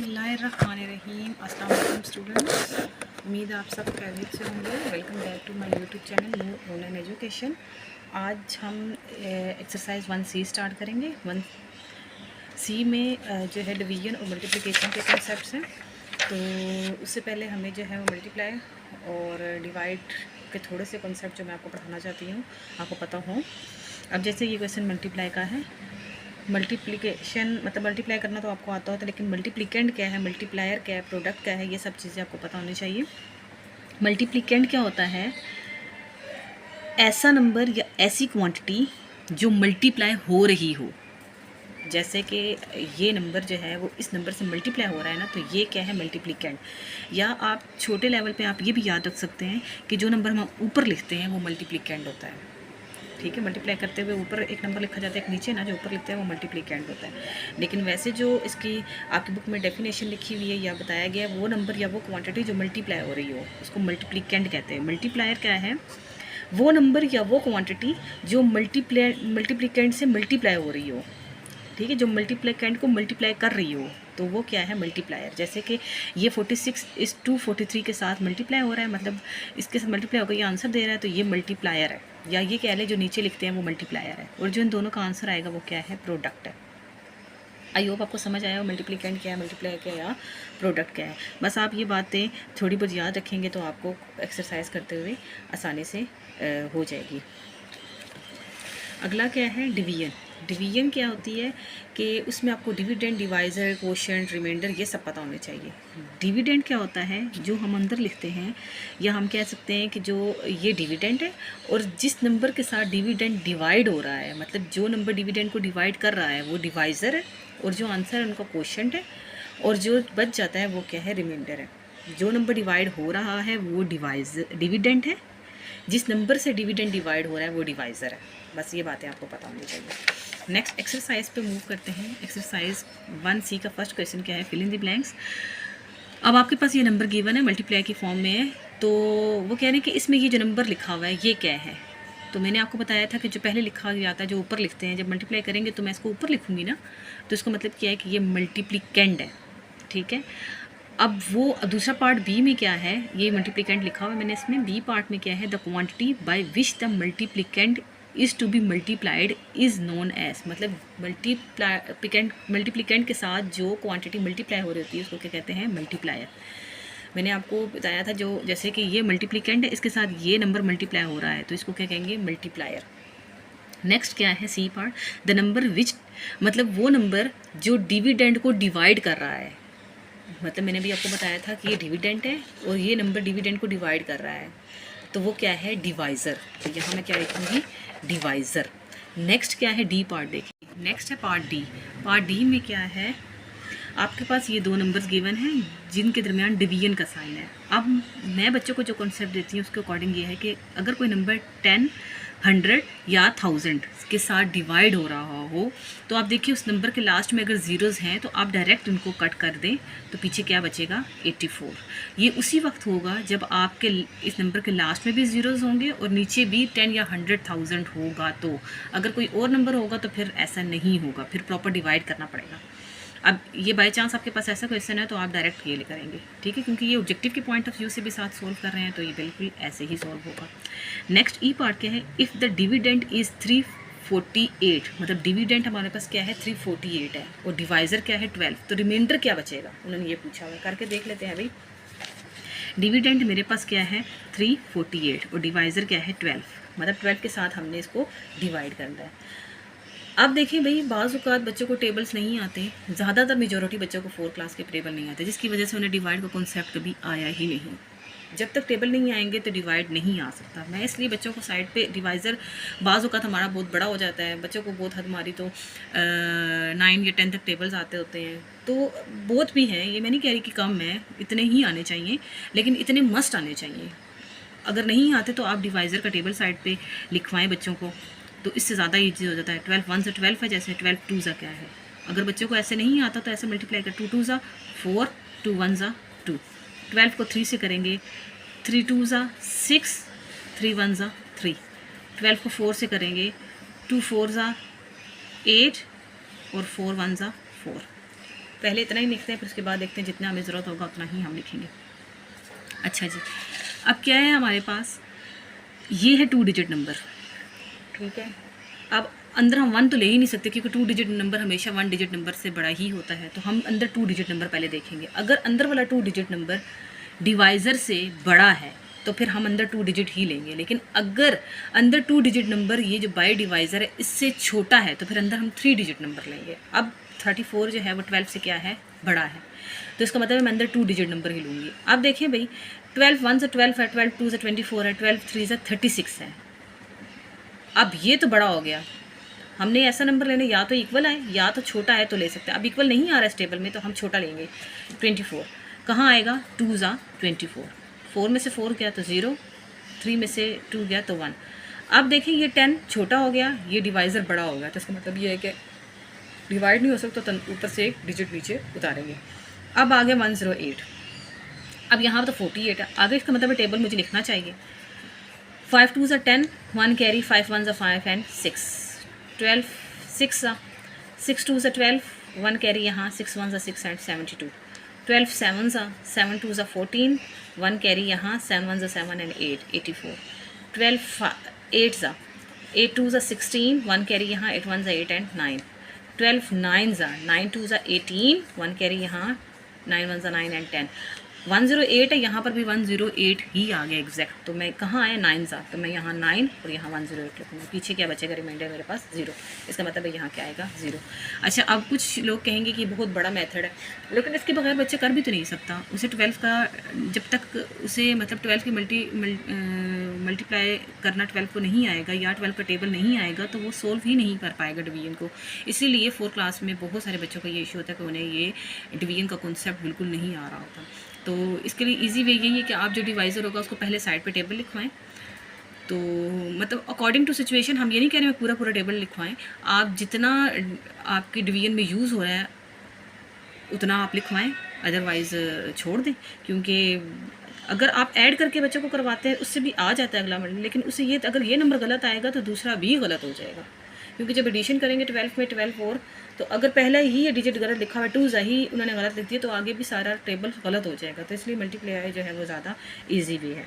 बिस्मिल्लाहिर्रहमानिर्रहीम। अस्सलाम वालेकुम स्टूडेंट्स, उम्मीद है आप सब खैरियत से होंगे। Welcome back to my YouTube channel Noor online education. आज हम एक्सरसाइज 1C स्टार्ट करेंगे। 1C में जो है डिवीजन और मल्टीप्लिकेशन के कॉन्सेप्ट्स हैं। तो उससे पहले हमें जो है वो मल्टीप्लाई और डिवाइड के थोड़े से कॉन्सेप्ट जो मैं आपको पढ़ाना चाहती हूँ आपको पता हो। अब जैसे ये क्वेश्चन मल्टीप्लाई का है, मल्टीप्लिकेशन मतलब मल्टीप्लाई करना तो आपको आता होता है, लेकिन मल्टीप्लिकेंट क्या है, मल्टीप्लायर क्या है, प्रोडक्ट क्या है, ये सब चीज़ें आपको पता होनी चाहिए। मल्टीप्लिकेंट क्या होता है? ऐसा नंबर या ऐसी क्वांटिटी जो मल्टीप्लाई हो रही हो। जैसे कि ये नंबर जो है वो इस नंबर से मल्टीप्लाई हो रहा है ना, तो ये क्या है, मल्टीप्लिकेंट। या आप छोटे लेवल पे आप ये भी याद रख सकते हैं कि जो नंबर हम ऊपर लिखते हैं वो मल्टीप्लिकेंट होता है। ठीक है, मल्टीप्लाई करते हुए ऊपर एक नंबर लिखा जाता है, एक नीचे ना, जो ऊपर लिखते हैं वो मल्टीप्लिकेंट होता है। लेकिन वैसे जो इसकी आपकी बुक में डेफिनेशन लिखी हुई है या बताया गया है, वो नंबर या वो क्वांटिटी जो मल्टीप्लाई हो रही हो उसको मल्टीप्लिकेंट कहते हैं। मल्टीप्लायर क्या है? वो नंबर या वो क्वांटिटी जो मल्टीप्लिकेंट से मल्टीप्लाई हो रही हो। ठीक है, जो मल्टीप्लिकेंट को मल्टीप्लाई कर रही हो तो वो क्या है, मल्टीप्लायर। जैसे कि ये 46:243 के साथ मल्टीप्लाई हो रहा है, मतलब इसके साथ मल्टीप्लाई होकर ये आंसर दे रहा है, तो ये मल्टीप्लायर है। या ये कह लें जो नीचे लिखते हैं वो मल्टीप्लायर है, और जो इन दोनों का आंसर आएगा वो क्या है, प्रोडक्ट है। आई होप आपको समझ आया हो मल्टीप्लिकेंट क्या है, मल्टीप्लायर क्या है या प्रोडक्ट क्या है। बस आप ये बातें थोड़ी बहुत याद रखेंगे तो आपको एक्सरसाइज करते हुए आसानी से हो जाएगी। अगला क्या है, डिवीजन। डिवीजन क्या होती है कि उसमें आपको डिविडेंड, डिवाइज़र, कोशेंट, रिमाइंडर ये सब पता होने चाहिए। डिविडेंड क्या होता है, जो हम अंदर लिखते हैं, या हम कह सकते हैं कि जो ये डिविडेंड है और जिस नंबर के साथ डिविडेंड डिवाइड हो रहा है, मतलब जो नंबर डिविडेंड को डिवाइड कर रहा है वो डिवाइज़र है, और जो आंसर है उनका कोशेंट है, और जो बच जाता है वो क्या है, रिमाइंडर है। जो नंबर डिवाइड हो रहा है वो डिविडेंड है, जिस नंबर से डिविडेंड डिवाइड हो रहा है वो डिवाइज़र है। बस ये बातें आपको पता होनी चाहिए। नेक्स्ट एक्सरसाइज पे मूव करते हैं। एक्सरसाइज 1C का फर्स्ट क्वेश्चन क्या है, फिल इन द ब्लैंक्स। अब आपके पास ये नंबर गिवन है, मल्टीप्लाई की फॉर्म में है, तो वो कह रहे हैं कि इसमें ये जो नंबर लिखा हुआ है ये क्या है। तो मैंने आपको बताया था कि जो पहले लिखा जाता है, जो ऊपर लिखते हैं, जब मल्टीप्लाई करेंगे तो मैं इसको ऊपर लिखूँगी ना, तो इसका मतलब क्या है कि ये मल्टीप्लिकेंट है। ठीक है, अब वो दूसरा पार्ट बी में क्या है, ये मल्टीप्लिकेंट लिखा हुआ है मैंने इसमें। बी पार्ट में क्या है, the quantity by which the multiplicand is to be multiplied is known as, मतलब मल्टीप्लिकेंट के साथ जो क्वांटिटी मल्टीप्लाई हो रही होती है उसको क्या कहते हैं, मल्टीप्लायर। मैंने आपको बताया था, जो जैसे कि ये मल्टीप्लिकेंट है, इसके साथ ये नंबर मल्टीप्लाई हो रहा है तो इसको क्या कहेंगे, मल्टीप्लायर। नेक्स्ट क्या है, C part, the number which, मतलब वो नंबर जो डिविडेंड को डिवाइड कर रहा है। मतलब मैंने भी आपको बताया था कि ये डिविडेंड है और ये नंबर डिविडेंड को डिवाइड कर रहा है, तो वो क्या है, डिवाइज़र। तो यहाँ मैं क्या लिखूँगी, डिवाइज़र। नेक्स्ट क्या है, डी पार्ट देखिए। नेक्स्ट है पार्ट डी। पार्ट डी में क्या है, आपके पास ये दो नंबर्स गिवन हैं जिनके दरमियान डिवीजन का साइन है। अब मैं बच्चों को जो कॉन्सेप्ट देती हूँ उसके अकॉर्डिंग ये है कि अगर कोई नंबर 10, 100 या 1000 के साथ डिवाइड हो रहा हो, तो आप देखिए उस नंबर के लास्ट में अगर ज़ीरोज़ हैं तो आप डायरेक्ट उनको कट कर दें, तो पीछे क्या बचेगा, 84। ये उसी वक्त होगा जब आपके इस नंबर के लास्ट में भी ज़ीरोज़ होंगे और नीचे भी 10 या 100,000 होगा। तो अगर कोई और नंबर होगा तो फिर ऐसा नहीं होगा, फिर प्रॉपर डिवाइड करना पड़ेगा। अब ये बाय चांस आपके पास ऐसा क्वेश्चन है तो आप डायरेक्ट ये करेंगे, ठीक है, क्योंकि ये ऑब्जेक्टिव के पॉइंट ऑफ व्यू से भी साथ सोल्व कर रहे हैं तो ये बिल्कुल ऐसे ही सोल्व होगा। नेक्स्ट ई पार्ट क्या है, इफ़ द डिविडेंड इज़ 348, मतलब डिविडेंड हमारे पास क्या है, 348 है, और डिवाइज़र क्या है, 12, तो रिमाइंडर क्या बचेगा, उन्होंने ये पूछा हुआ है। करके देख लेते हैं भाई। डिविडेंड मेरे पास क्या है, 348, और डिवाइज़र क्या है, 12, मतलब 12 के साथ हमने इसको डिवाइड करना है। अब देखिए भाई, बाज़ औक़ात बच्चों को टेबल्स नहीं आते, ज़्यादातर मेजॉरिटी बच्चों को 4 क्लास के टेबल नहीं आते, जिसकी वजह से उन्हें डिवाइड का कॉन्सेप्ट कभी आया ही नहीं। जब तक टेबल नहीं आएंगे तो डिवाइड नहीं आ सकता। मैं इसलिए बच्चों को साइड पे डिवाइज़र, बाज़ औक़ात हमारा बहुत बड़ा हो जाता है, बच्चों को बहुत हद मारी तो 9 या 10 तक टेबल्स आते होते हैं, तो बहुत भी हैं, ये मैं नहीं कह रही कि कम है, इतने ही आने चाहिए, लेकिन इतने मस्ट आने चाहिए। अगर नहीं आते तो आप डिवाइज़र का टेबल साइड पे लिखवाएं बच्चों को, तो इससे ज़्यादा ईजी हो जाता है। 12 1 से 12 है, जैसे 12 2 ज़ा क्या है। अगर बच्चों को ऐसे नहीं आता तो ऐसे मल्टीप्लाई कर, 2 2 ज़ा 4, 2 1 ज़ा 2, 12 को 3 से करेंगे, 3 2 ज़ा 6, 3 1 ज़ा 3, 12 को 4 से करेंगे, 2 4 ज़ा 8 और 4 1 ज़ा 4। पहले इतना ही लिखते हैं, फिर उसके बाद देखते हैं जितना हमें ज़रूरत होगा उतना ही हम लिखेंगे। अच्छा जी, अब क्या है हमारे पास, ये है 2 डिजिट नंबर, ठीक है। अब अंदर हम 1 तो ले ही नहीं सकते क्योंकि 2 डिजिट नंबर हमेशा 1 डिजिट नंबर से बड़ा ही होता है, तो हम अंदर 2 डिजिट नंबर पहले देखेंगे। अगर अंदर वाला 2 डिजिट नंबर डिवाइज़र से बड़ा है तो फिर हम अंदर 2 डिजिट ही लेंगे, लेकिन अगर अंदर 2 डिजिट नंबर ये जो बाय डिवाइज़र है इससे छोटा है तो फिर अंदर हम 3 डिजिट नंबर लेंगे। अब 34 जो है वो 12 से क्या है, बड़ा है, तो इसका मतलब मैं अंदर 2 डिजिट नंबर ही लूँगी। अब देखिए भाई, 12 1 से 12 है, 12 2 से 24 है, 12 3 से 36 है। अब ये तो बड़ा हो गया, हमने ऐसा नंबर लेना या तो इक्वल है या तो छोटा है तो ले सकते हैं। अब इक्वल नहीं आ रहा है इस टेबल में तो हम छोटा लेंगे। 24 कहाँ आएगा, 2 ज़ा 24, 4 में से 4 गया तो 0, 3 में से 2 गया तो 1। अब देखिए ये 10 छोटा हो गया, ये डिवाइज़र बड़ा हो गया, तो इसका मतलब ये है कि डिवाइड नहीं हो सकता तो ऊपर से एक डिजिट नीचे उतारेंगे। अब आ गया 108, अब यहाँ तो 48 है, आगे इसका मतलब टेबल मुझे लिखना चाहिए। 5 2 ज़ा 10, 1 कैरी, 5 1 ज़ा 5 एंड 6, 12 6 ज़ा 6 2 ज़ा 12, 1 कैरी यहाँ, 6 1 ज़ा 6 एंड 72, 12 7 ज़ा 7 2 ज़ा 14, 1 कैरी यहाँ, 7 1 ज़ा 7 एंड 8 84, 12 8 ज़ा 8 2 ज़ा 16, 1 कैरी यहाँ, 8 1 ज़ा 8 एंड 9, 12 9 ज़ा 9 2 ज़ा 18, 1 कैरी यहाँ, 9 1 ज़ा 9 एंड 10। 108 है, यहाँ पर भी 108 ही आ गया एग्जैक्ट, तो मैं कहाँ आया 9 ज़ा, तो मैं यहाँ 9 और यहाँ 108 लिखूँगी। पीछे क्या बचेगा रिमाइंडर मेरे पास 0, इसका मतलब है यहाँ क्या आएगा 0। अच्छा, अब कुछ लोग कहेंगे कि बहुत बड़ा मेथड है, लेकिन इसके बगैर बच्चे कर भी तो नहीं सकता। उसे 12 का जब तक उसे मतलब 12 की मल्टीप्लाई करना 12 को नहीं आएगा या 12 का टेबल नहीं आएगा तो वो सोल्व ही नहीं कर पाएगा डिवीजन को। इसीलिए 4th क्लास में बहुत सारे बच्चों का ये इशू होता है कि उन्हें ये डिवीजन का कॉन्सेप्ट बिल्कुल नहीं आ रहा होता। तो इसके लिए इजी वे यही है कि आप जो डिवाइज़र होगा उसको पहले साइड पे टेबल लिखवाएं। तो मतलब अकॉर्डिंग टू सिचुएशन, हम ये नहीं कह रहे हैं पूरा पूरा टेबल लिखवाएं, आप जितना आपकी डिवीजन में यूज़ हो रहा है उतना आप लिखवाएं, अदरवाइज़ छोड़ दें। क्योंकि अगर आप ऐड करके बच्चों को करवाते हैं उससे भी आ जाता है अगला नंबर, लेकिन उससे ये अगर ये नंबर गलत आएगा तो दूसरा भी गलत हो जाएगा। क्योंकि जब एडिशन करेंगे 12 में 12 और, तो अगर पहला ही ये डिजिट गलत लिखा हुआ है 2 ज़ा ही उन्होंने गलत लिख दिया तो आगे भी सारा टेबल गलत हो जाएगा। तो इसलिए मल्टीप्लाई जो है वो ज़्यादा ईजी भी है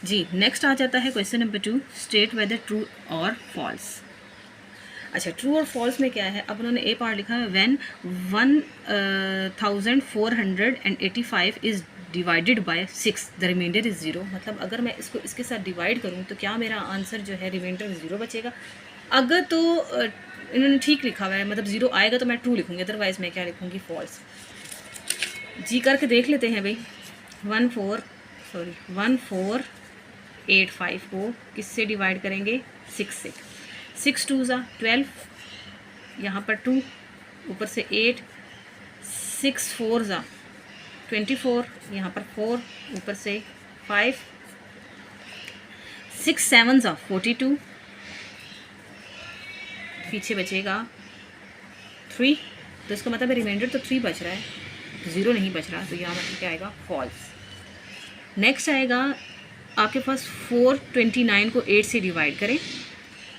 जी। नेक्स्ट आ जाता है question number 2, state whether true और फॉल्स। अच्छा, ट्रू और फॉल्स में क्या है, अब उन्होंने ए पार्ट लिखा है, when 1485 is divided by 6 the remainder is 0। मतलब अगर मैं इसको इसके साथ डिवाइड करूँ तो क्या मेरा आंसर जो है रिमाइंडर 0 बचेगा। अगर तो इन्होंने ठीक लिखा हुआ है, मतलब 0 आएगा तो मैं ट्रू लिखूँगी, अदरवाइज़ मैं क्या लिखूँगी, फॉल्स। जी करके देख लेते हैं भाई। 1485 को किससे डिवाइड करेंगे, 6 से। 6 2 ज़ा 12, यहाँ पर 2, ऊपर से 8, 6 4 ज़ा 24, यहाँ पर 4, ऊपर से 5, 6 7 ज़ा 42, पीछे बचेगा 3। तो इसका मतलब रिमाइंडर तो 3 बच रहा है, 0 नहीं बच रहा, तो यहाँ मतलब क्या आएगा, फॉल्स। नेक्स्ट आएगा आपके पास 429 को 8 से डिवाइड करें,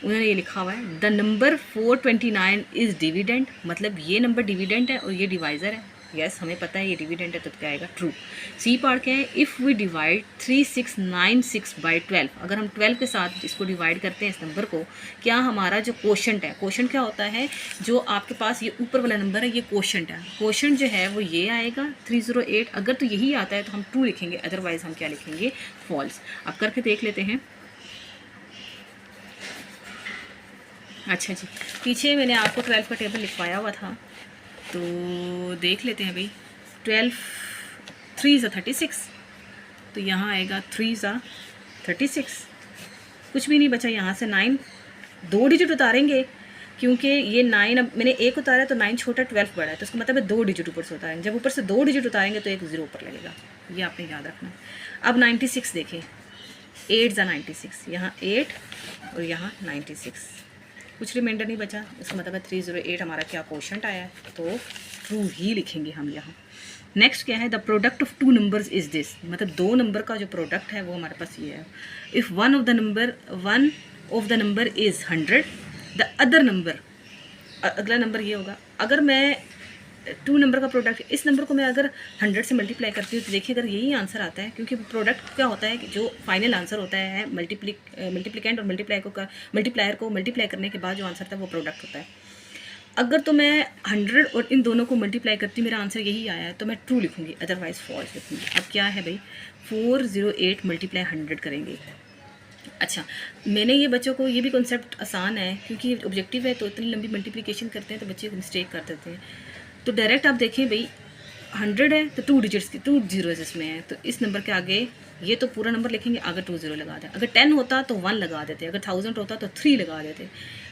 उन्होंने ये लिखा हुआ है द नंबर 429 इज़ डिविडेंड, मतलब ये नंबर डिविडेंड है और ये डिवाइज़र है। यस, हमें पता है ये डिविडेंड है, तो क्या आएगा, ट्रू। सी पार्ट क्या है, इफ़ वी डिवाइड 3696 बाई 12, अगर हम 12 के साथ इसको डिवाइड करते हैं इस नंबर को, क्या हमारा जो कोशेंट है, कोशेंट क्या होता है, जो आपके पास ये ऊपर वाला नंबर है ये कोशेंट है, कोशेंट जो है वो ये आएगा 308। अगर तो यही आता है तो हम ट्रू लिखेंगे, अदरवाइज़ हम क्या लिखेंगे, फॉल्स। अब करके देख लेते हैं। अच्छा जी, पीछे मैंने आपको 12 का टेबल लिखवाया हुआ था, तो देख लेते हैं भाई। 12 3 ज़ा 36, तो यहाँ आएगा 3 ज़ा 36, कुछ भी नहीं बचा, यहाँ से 9 2 डिजिट उतारेंगे, क्योंकि ये 9 अब मैंने 1 उतारा है तो 9 छोटा 12 बड़ा है, तो इसका मतलब है 2 डिजिट ऊपर से उतारेंगे। जब ऊपर से 2 डिजिट उतारेंगे तो एक 0 ऊपर लगेगा, ये आपने याद रखना। अब 96 देखें, 8 ज़ा 96, यहाँ 8 और यहाँ 96, कुछ रिमाइंडर नहीं बचा, इसका मतलब है 308 हमारा क्या कोशेंट आया है, तो ट्रू ही लिखेंगे हम यहाँ। नेक्स्ट क्या है, the product of 2 numbers is this, मतलब 2 नंबर का जो प्रोडक्ट है वो हमारे पास ये है। If one of the number is 100, the other number, अगला नंबर ये होगा, अगर मैं 2 नंबर का प्रोडक्ट, इस नंबर को मैं अगर 100 से मल्टीप्लाई करती हूँ तो देखिए अगर यही आंसर आता है, क्योंकि प्रोडक्ट क्या होता है कि जो फाइनल आंसर होता है मल्टीप्लिकेंट और मल्टीप्लायर को मल्टीप्लाई करने के बाद जो आंसर था वो प्रोडक्ट होता है। अगर तो मैं 100 और इन दोनों को मल्टीप्लाई करती हूँ, मेरा आंसर यही आया है तो मैं ट्रू लिखूँगी, अदरवाइज़ फॉल्स लिखूँगी। अब क्या है भाई, 408 मल्टीप्लाई 100 करेंगे। अच्छा, मैंने ये बच्चों को, ये भी कॉन्सेप्ट आसान है क्योंकि ऑब्जेक्टिव है तो इतनी लंबी मल्टीप्लिकेशन करते हैं तो बच्चे को मिस्टेक कर देते हैं। तो डायरेक्ट आप देखें भाई 100 है तो 2 डिजिट्स की 2 जीरोज़ इसमें है, तो इस नंबर के आगे ये तो पूरा नंबर लिखेंगे, अगर 2 0 लगा दें। अगर 10 होता तो 1 लगा देते, अगर 1000 होता तो 3 लगा देते।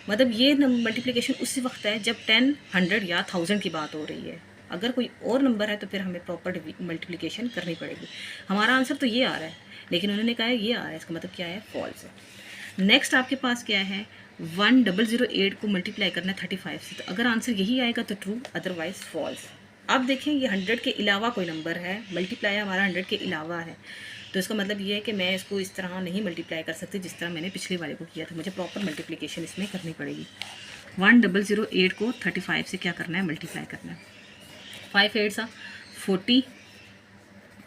मतलब ये मल्टीप्लिकेशन उसी वक्त है जब 10, 100 या 1000 की बात हो रही है। अगर कोई और नंबर है तो फिर हमें प्रॉपर मल्टीप्लिकेशन करनी पड़ेगी। हमारा आंसर तो ये आ रहा है, लेकिन उन्होंने कहा है ये आ रहा है, इसका मतलब क्या है, फॉल्स है। नेक्स्ट आपके पास क्या है, 1008 को मल्टीप्लाई करना है 35 से, तो अगर आंसर यही आएगा तो ट्रू, अदरवाइज फॉल्स। अब देखें ये 100 के अलावा कोई नंबर है, मल्टीप्लाई हमारा 100 के अलावा है, तो इसका मतलब ये है कि मैं इसको इस तरह नहीं मल्टीप्लाई कर सकती जिस तरह मैंने पिछले वाले को किया था, मुझे प्रॉपर मल्टीप्लिकेशन इसमें करनी पड़ेगी। 1008 को 35 से क्या करना है, मल्टीप्लाई करना है। 5 8 सा 40,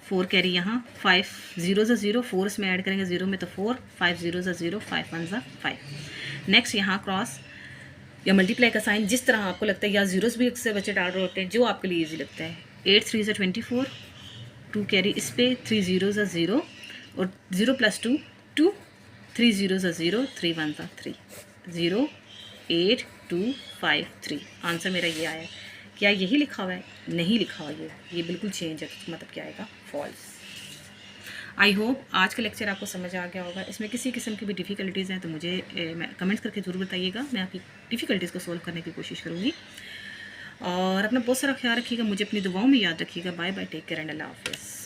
4 कैरी यहाँ, 5 0 सा 0, 4 इसमें ऐड करेंगे 0 में तो 4, 5 0 सा 0, 5 1 सा 5। नेक्स्ट यहाँ क्रॉस या मल्टीप्लाई का साइन जिस तरह आपको लगता है, या जीरोस भी अक्सर बच्चे डाल रहे होते हैं, जो आपके लिए ईजी लगता है। 8 3 सा 24, 2 कैरी इस पे, 3 0 सा 0 और 0 + 2 2, 3 0 सा 0, 3 1 सा 3, 0 8 2 5 3। आंसर मेरा ये आया। क्या यही लिखा हुआ है? नहीं लिखा हुआ, ये बिल्कुल चेंज है, तो मतलब क्या आएगा, फॉल्स। आई होप आज का लेक्चर आपको समझ आ गया होगा। इसमें किसी किस्म की भी डिफ़िकल्टीज़ हैं तो मुझे कमेंट्स करके ज़रूर बताइएगा, मैं आपकी डिफ़िकल्टीज़ को सोल्व करने की कोशिश करूँगी। और अपना बहुत सारा ख्याल रखिएगा, मुझे अपनी दुआओं में याद रखिएगा। Bye bye, take care and अल्लाह हाफ़िज़।